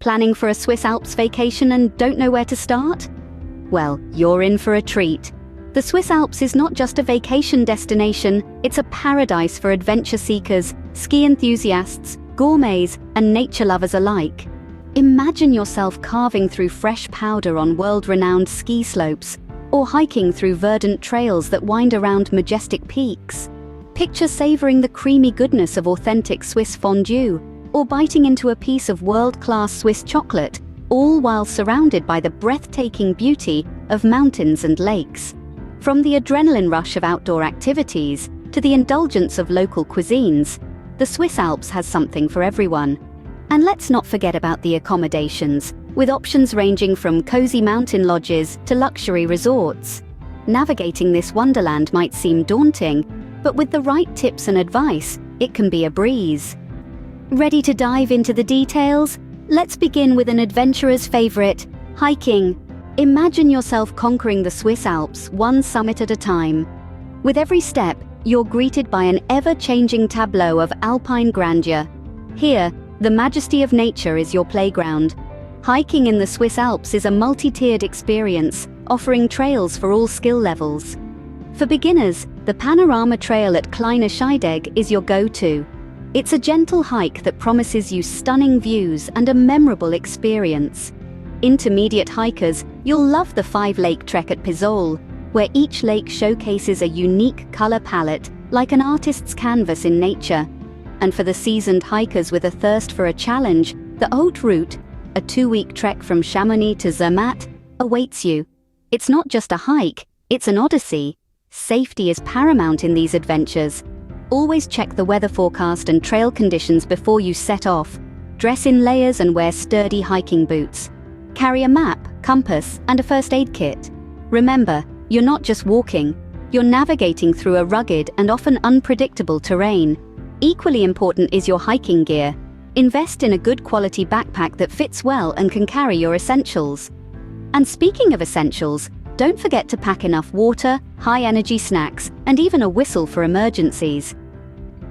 Planning for a Swiss Alps vacation and don't know where to start? Well, you're in for a treat. The Swiss Alps is not just a vacation destination, it's a paradise for adventure seekers, ski enthusiasts, gourmets, and nature lovers alike. Imagine yourself carving through fresh powder on world-renowned ski slopes, or hiking through verdant trails that wind around majestic peaks. Picture savoring the creamy goodness of authentic Swiss fondue, or biting into a piece of world-class Swiss chocolate, all while surrounded by the breathtaking beauty of mountains and lakes. From the adrenaline rush of outdoor activities to the indulgence of local cuisines, the Swiss Alps has something for everyone. And let's not forget about the accommodations, with options ranging from cozy mountain lodges to luxury resorts. Navigating this wonderland might seem daunting, but with the right tips and advice, it can be a breeze. Ready to dive into the details? Let's begin with an adventurer's favorite, hiking. Imagine yourself conquering the Swiss Alps one summit at a time. With every step, you're greeted by an ever-changing tableau of alpine grandeur. Here, the majesty of nature is your playground. Hiking in the Swiss Alps is a multi-tiered experience, offering trails for all skill levels. For beginners, the Panorama Trail at Kleine Scheidegg is your go-to. It's a gentle hike that promises you stunning views and a memorable experience. Intermediate hikers, you'll love the 5-lake trek at Pisole, where each lake showcases a unique color palette like an artist's canvas in nature. And for the seasoned hikers with a thirst for a challenge, the Haute Route, a 2-week trek from Chamonix to Zermatt, awaits you. It's not just a hike, it's an odyssey. Safety is paramount in these adventures. Always check the weather forecast and trail conditions before you set off. Dress in layers and wear sturdy hiking boots. Carry a map, compass, and a first aid kit. Remember, you're not just walking, you're navigating through a rugged and often unpredictable terrain. Equally important is your hiking gear. Invest in a good quality backpack that fits well and can carry your essentials. And speaking of essentials, don't forget to pack enough water, high-energy snacks, and even a whistle for emergencies.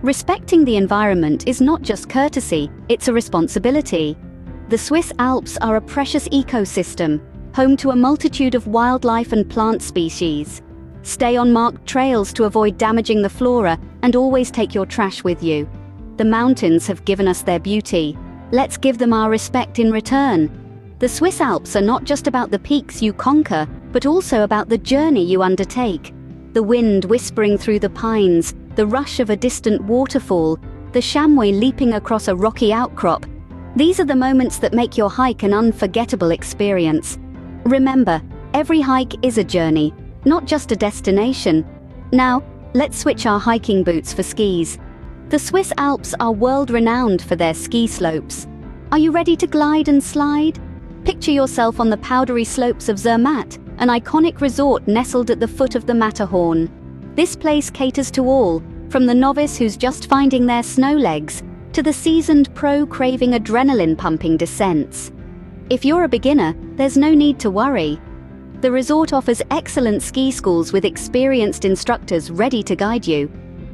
Respecting the environment is not just courtesy, it's a responsibility. The Swiss Alps are a precious ecosystem, home to a multitude of wildlife and plant species. Stay on marked trails to avoid damaging the flora, and always take your trash with you. The mountains have given us their beauty. Let's give them our respect in return. The Swiss Alps are not just about the peaks you conquer, but also about the journey you undertake. The wind whispering through the pines, the rush of a distant waterfall, the chamois leaping across a rocky outcrop. These are the moments that make your hike an unforgettable experience. Remember, every hike is a journey, not just a destination. Now, let's switch our hiking boots for skis. The Swiss Alps are world-renowned for their ski slopes. Are you ready to glide and slide? Picture yourself on the powdery slopes of Zermatt, an iconic resort nestled at the foot of the Matterhorn. This place caters to all, from the novice who's just finding their snow legs, to the seasoned pro craving adrenaline-pumping descents. If you're a beginner, there's no need to worry. The resort offers excellent ski schools with experienced instructors ready to guide you.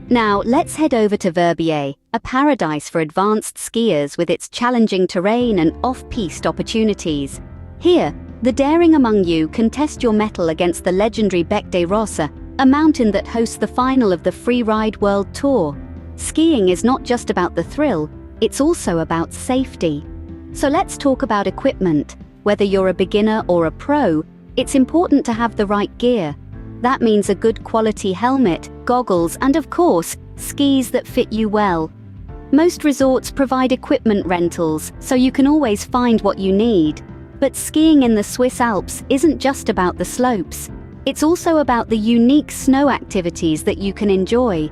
Now, let's head over to Verbier, a paradise for advanced skiers with its challenging terrain and off-piste opportunities. Here, the daring among you can test your mettle against the legendary Bec des Rosses, a mountain that hosts the final of the Freeride World Tour. Skiing is not just about the thrill, it's also about safety. So let's talk about equipment. Whether you're a beginner or a pro, it's important to have the right gear. That means a good quality helmet, goggles, and of course, skis that fit you well. Most resorts provide equipment rentals, so you can always find what you need. But skiing in the Swiss Alps isn't just about the slopes. It's also about the unique snow activities that you can enjoy.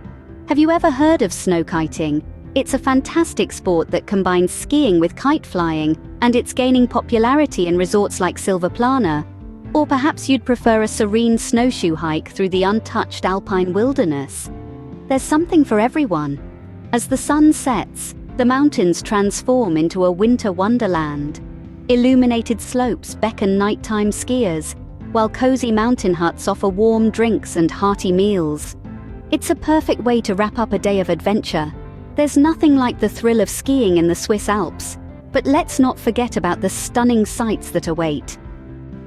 Have you ever heard of snow kiting? It's a fantastic sport that combines skiing with kite flying, and it's gaining popularity in resorts like Silvaplana. Or perhaps you'd prefer a serene snowshoe hike through the untouched alpine wilderness. There's something for everyone. As the sun sets, the mountains transform into a winter wonderland. Illuminated slopes beckon nighttime skiers, while cozy mountain huts offer warm drinks and hearty meals. It's a perfect way to wrap up a day of adventure. There's nothing like the thrill of skiing in the Swiss Alps. But let's not forget about the stunning sights that await.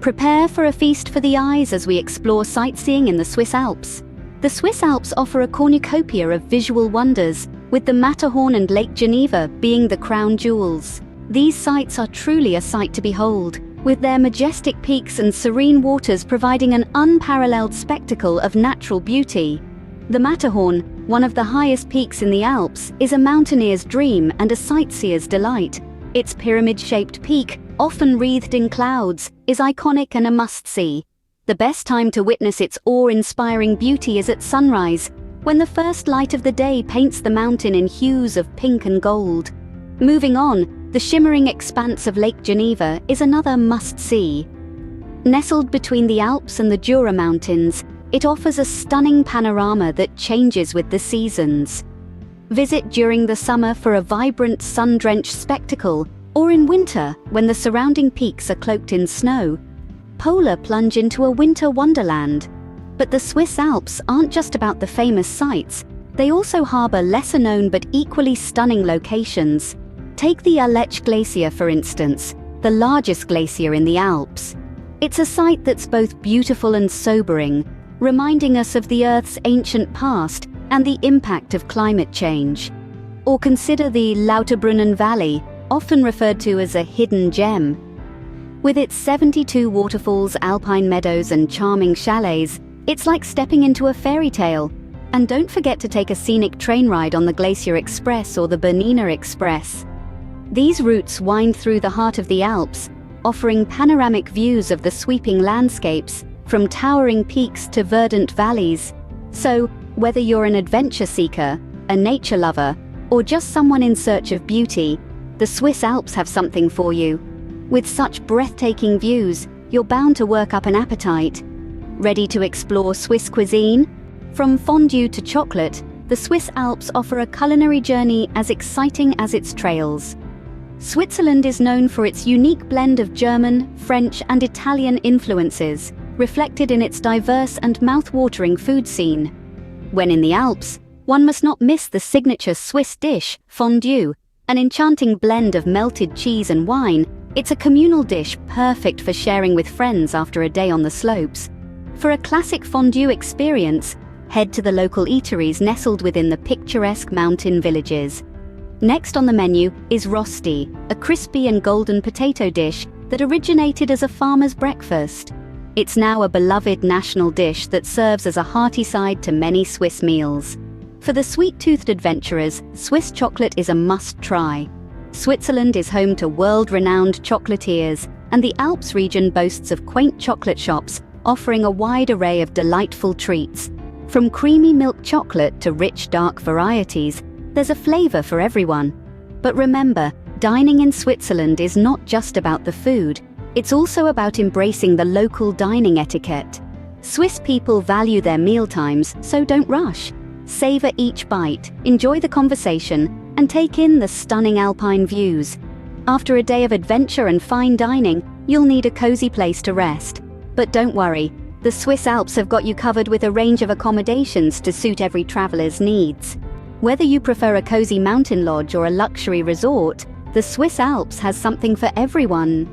Prepare for a feast for the eyes as we explore sightseeing in the Swiss Alps. The Swiss Alps offer a cornucopia of visual wonders, with the Matterhorn and Lake Geneva being the crown jewels. These sights are truly a sight to behold, with their majestic peaks and serene waters providing an unparalleled spectacle of natural beauty. The Matterhorn, one of the highest peaks in the Alps, is a mountaineer's dream and a sightseer's delight. Its pyramid-shaped peak, often wreathed in clouds, is iconic and a must-see. The best time to witness its awe-inspiring beauty is at sunrise, when the first light of the day paints the mountain in hues of pink and gold. Moving on, the shimmering expanse of Lake Geneva is another must-see. Nestled between the Alps and the Jura Mountains, it offers a stunning panorama that changes with the seasons. Visit during the summer for a vibrant sun-drenched spectacle, or in winter when the surrounding peaks are cloaked in snow. Polar plunge into a winter wonderland. But the Swiss Alps aren't just about the famous sights, they also harbour lesser-known but equally stunning locations. Take the Aletsch Glacier for instance, the largest glacier in the Alps. It's a sight that's both beautiful and sobering, reminding us of the Earth's ancient past and the impact of climate change. Or consider the Lauterbrunnen Valley, often referred to as a hidden gem. With its 72 waterfalls, alpine meadows and charming chalets, it's like stepping into a fairy tale. And don't forget to take a scenic train ride on the Glacier Express or the Bernina Express. These routes wind through the heart of the Alps, offering panoramic views of the sweeping landscapes, from towering peaks to verdant valleys. So, whether you're an adventure seeker, a nature lover, or just someone in search of beauty, the Swiss Alps have something for you. With such breathtaking views, you're bound to work up an appetite. Ready to explore Swiss cuisine? From fondue to chocolate, the Swiss Alps offer a culinary journey as exciting as its trails. Switzerland is known for its unique blend of German, French, and Italian influences, reflected in its diverse and mouth-watering food scene. When in the Alps, one must not miss the signature Swiss dish, fondue, an enchanting blend of melted cheese and wine. It's a communal dish perfect for sharing with friends after a day on the slopes. For a classic fondue experience, head to the local eateries nestled within the picturesque mountain villages. Next on the menu is rosti, a crispy and golden potato dish that originated as a farmer's breakfast. It's now a beloved national dish that serves as a hearty side to many Swiss meals. For the sweet-toothed adventurers, Swiss chocolate is a must-try. Switzerland is home to world-renowned chocolatiers, and the Alps region boasts of quaint chocolate shops offering a wide array of delightful treats. From creamy milk chocolate to rich dark varieties, there's a flavor for everyone. But remember, dining in Switzerland is not just about the food, it's also about embracing the local dining etiquette. Swiss people value their mealtimes, so don't rush. Savor each bite, enjoy the conversation, and take in the stunning alpine views. After a day of adventure and fine dining, you'll need a cozy place to rest. But don't worry, the Swiss Alps have got you covered with a range of accommodations to suit every traveler's needs. Whether you prefer a cozy mountain lodge or a luxury resort, the Swiss Alps has something for everyone.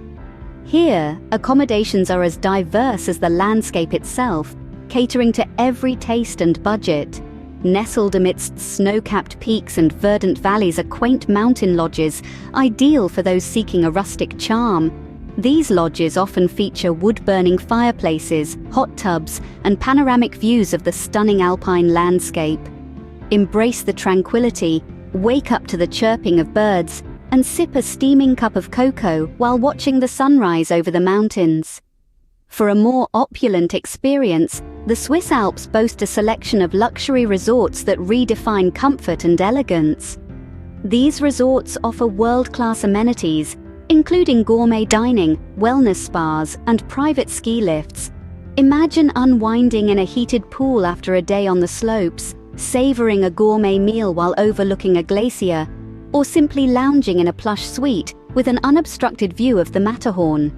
Here, accommodations are as diverse as the landscape itself, catering to every taste and budget. Nestled amidst snow-capped peaks and verdant valleys are quaint mountain lodges, ideal for those seeking a rustic charm. These lodges often feature wood-burning fireplaces, hot tubs, and panoramic views of the stunning alpine landscape. Embrace the tranquility, wake up to the chirping of birds, and sip a steaming cup of cocoa while watching the sunrise over the mountains. For a more opulent experience, the Swiss Alps boast a selection of luxury resorts that redefine comfort and elegance. These resorts offer world-class amenities, including gourmet dining, wellness spas, and private ski lifts. Imagine unwinding in a heated pool after a day on the slopes, savoring a gourmet meal while overlooking a glacier, or simply lounging in a plush suite with an unobstructed view of the Matterhorn.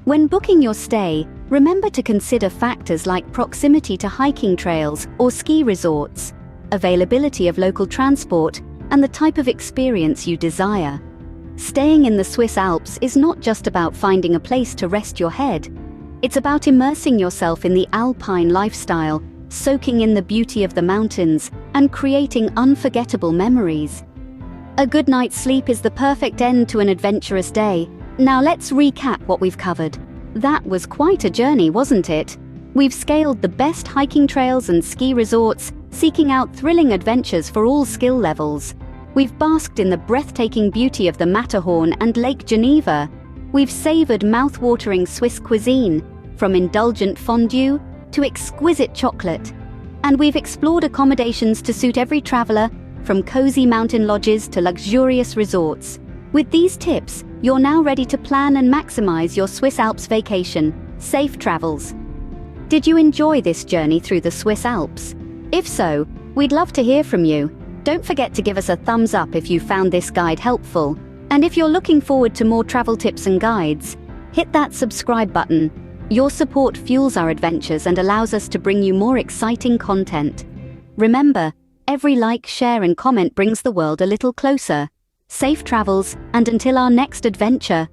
When booking your stay, remember to consider factors like proximity to hiking trails or ski resorts, availability of local transport, and the type of experience you desire. Staying in the Swiss Alps is not just about finding a place to rest your head. It's about immersing yourself in the alpine lifestyle, soaking in the beauty of the mountains, and creating unforgettable memories. A good night's sleep is the perfect end to an adventurous day. Now let's recap what we've covered. That was quite a journey, wasn't it? We've scaled the best hiking trails and ski resorts, seeking out thrilling adventures for all skill levels. We've basked in the breathtaking beauty of the Matterhorn and Lake Geneva. We've savored mouth-watering Swiss cuisine, from indulgent fondue to exquisite chocolate. And we've explored accommodations to suit every traveler, from cozy mountain lodges to luxurious resorts. With these tips, you're now ready to plan and maximize your Swiss Alps vacation. Safe travels! Did you enjoy this journey through the Swiss Alps? If so, we'd love to hear from you. Don't forget to give us a thumbs up if you found this guide helpful. And if you're looking forward to more travel tips and guides, hit that subscribe button. Your support fuels our adventures and allows us to bring you more exciting content. Remember, every like, share, and comment brings the world a little closer. Safe travels, and until our next adventure.